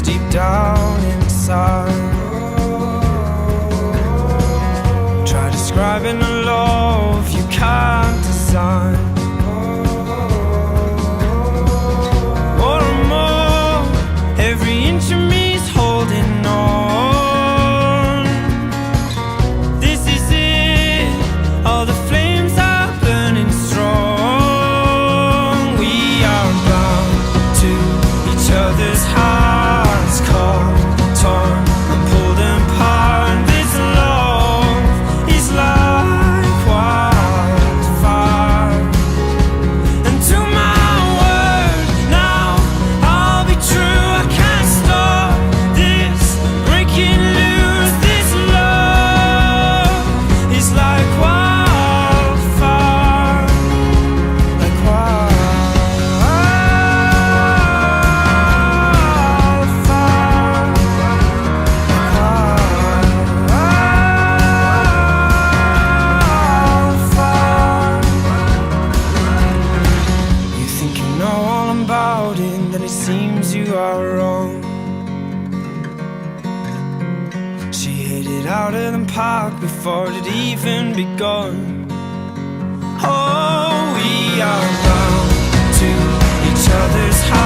hurts deep down inside. Try describing a love you can't design. More and more, every inch of me's holding on. This is it, all the flames are burning strong. We are bound to each other's hearts, caught, torn and pulled apart. This love is like wildfire. And to my word, now I'll be true. I can't stop this breaking loose. This love is like wildfire, like wildfire. You think you know all about it, then it seems you are wrong. She hit it out of the park before it even begun. Oh, we are bound to each other's hearts.